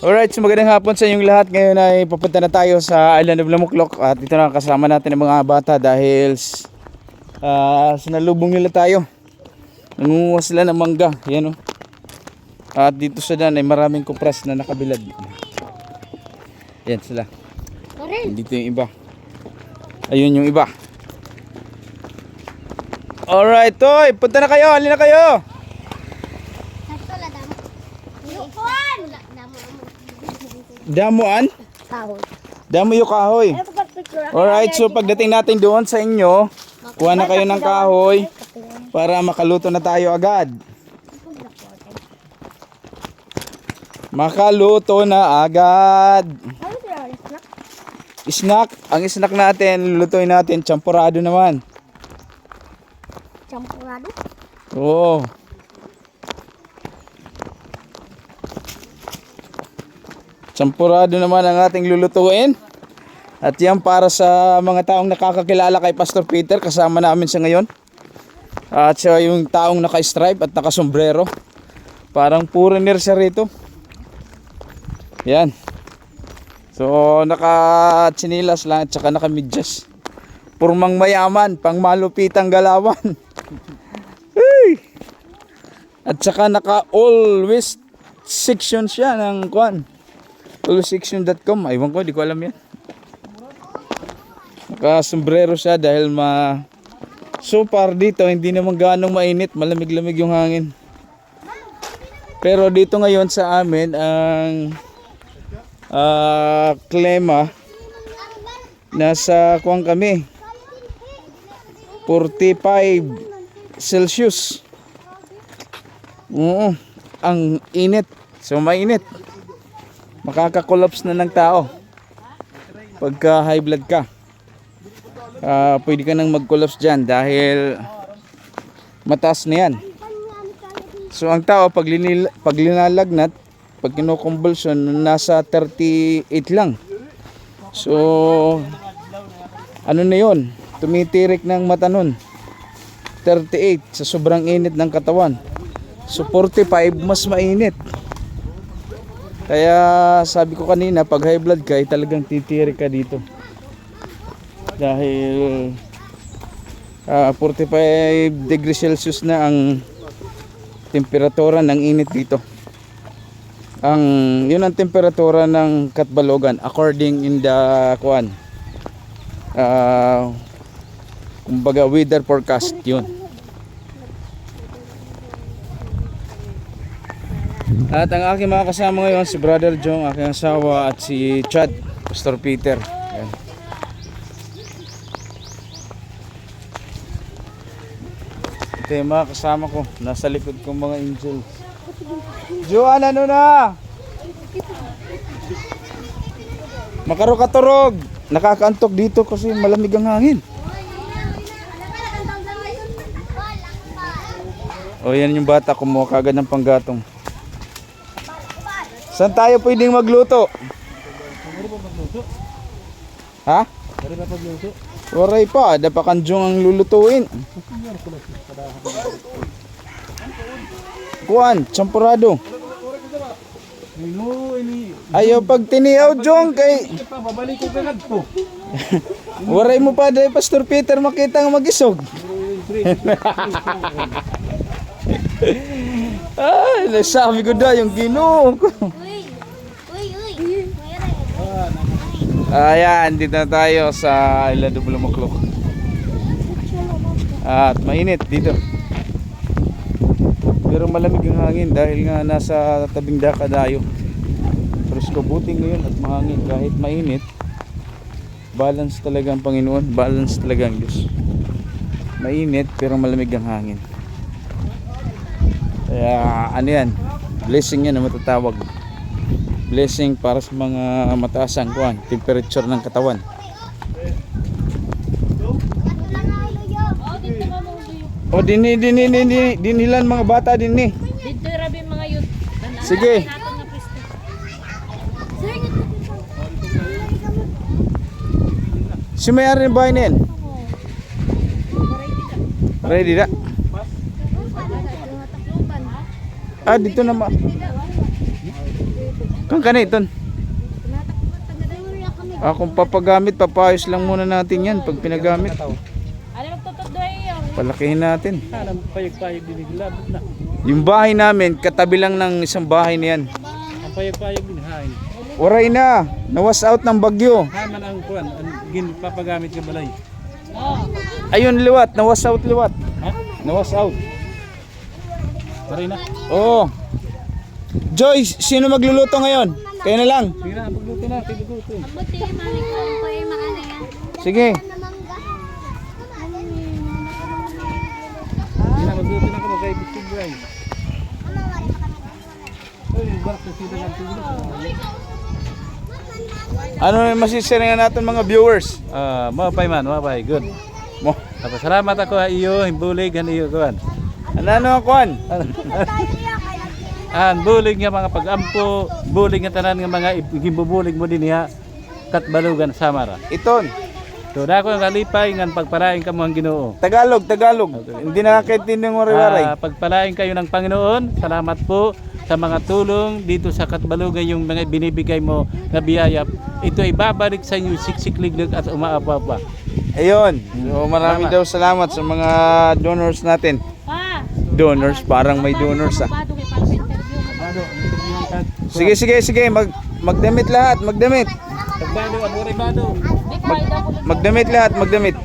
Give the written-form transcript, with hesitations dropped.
Alright, so magandang hapon sa inyong lahat. Ngayon ay papunta na tayo sa Island of Lamuklok. At ito na kasama natin ang mga bata dahil sinalubong nila tayo. Nangunguha sila ng mangga. Yan, oh. At dito sa daan ay maraming kupras na nakabilad. Yan sila. Dito yung iba. Ayun yung iba. Alright, toy, punta na kayo. Halina kayo. Damuan? Kahoy. Damo yung kahoy. Alright, so pagdating natin doon sa inyo, kuha na kayo ng kahoy para makaluto na tayo agad. Makaluto na agad. Snack. Ang snack natin, lulutuin natin, champurado naman. Champurado? Oo. Champurado naman ang ating lulutuin. At yan para sa mga taong nakakakilala kay Pastor Peter. Kasama namin siya ngayon. At siya yung taong naka-stripe at naka-sombrero. Parang foreigner siya rito. Yan. So naka-chinilas lang at saka naka-medyas. Purmang mayaman, pang malupitang galawan. Hey! At saka naka-always section siya ng kwan. Allsection.com. Aywan ko, di ko alam yan. Naka-sombrero siya dahil so far dito hindi naman ganong mainit, malamig-lamig yung hangin. Pero dito ngayon sa amin ang klima nasa kuwang kami 45 Celsius. Oo, ang init. So mainit. Makaka-collapse na ng tao pagka high blood ka. Pwede ka nang mag-collapse dyan dahil mataas na yan. So ang tao pag linalagnat, pag kinukonvulsion, nasa 38 lang. So ano na yun, tumitirik ng mata nun, 38 sa sobrang init ng katawan. So 45 mas mainit. Kaya sabi ko kanina, pag high blood ka, talagang titirik ka dito. Dahil 45 degrees Celsius na ang temperatura ng init dito. Yun ang temperatura ng Katbalogan according in the kumbaga weather forecast yun. At ang aking mga kasama ngayon, si Brother Jong, aking asawa, at si Chad, Pastor Peter. Ayan. Ito yung mga kasama ko, nasa likod kong mga angels. Joan, ano na? Makarokaturog. Nakakaantok dito kasi malamig ang hangin. O yan yung bata, kumuha kagad ng panggatong. Saan tayo pwedeng magluto? Ha? Waray pa, dapakanjong ang lulutuin. Kuan, champurado. Ayaw pag tiniyaw jong kay waray mo pa dahil Pastor Peter makita nga mag-isog. Nasabi ko na yung Ginoo ko. Ayan, dito na tayo sa Island of Lamuklok. At mainit dito. Pero malamig ang hangin dahil nga nasa tabing dagat tayo. Presko buting ngayon at mahangin kahit mainit. Balance talaga ang Panginoon, balance talaga ang Diyos. Mainit pero malamig ang hangin. Kaya ano yan, blessing yan na matatawag. Blessing para sa mga mataasang temperature ng katawan. O dinilan mga bata din ni. Dito rabi mga youth. Sige. Si may-ari ng bahay na yan. Ready na. Dito na Kang kaniton. Kung papagamit, papayos lang muna natin yan pag pinagamit. Ano magtutudoy yung? Palakihin natin. Ang payag-payag din labot na. Yung bahay namin, katabi lang ng isang bahay na yan. Ang payag-payag din hain. Oray na, nawas out ng bagyo. Haman ang kuan, ang papagamit ka balay. Ayun liwat, nawas out liwat. Ha? Nawas out. Taray na. Oo. Joy, sino magluluto ngayon? Kayo na lang. Sige na, pagluto na, pagluto. Buti manik ko yung maano yan. Sige. Sige na, magluto na ka mo kay Bisig Bray. Ay, bakit sa sila ng tulog? Ano yung masisiringan natin mga viewers? Mapay man, mapay, good. Mo. Tapos salamat ako ha iyo, himbulig han iyo kuan. Ano ang kwan? Bulig nga mga pag-ampo, bulig nga tanan nga mga gibubulig mo din niya Katbalugan Samara. Iton. So dako ang kalipay ngan pagpalain ka mo ang Ginoo. Tagalog, Tagalog. Hindi nakakaintindi ng wari-waray. Pagpalain kayo ng Panginoon. Salamat po sa mga tulong dito sa Katbalugan, yung mga binibigay mo na biyaya. Ito ay babalik sa inyo siksikliglig at umaababa. Ayun. So marami daw salamat sa mga donors natin. Pa! Donors, parang may donors ah. Bado kay pag-interview. Sige. Magdamit lahat, magdamit. Pagbalo, ano rin bado? Di ko ay daw ko Magdamit lahat, magdamit.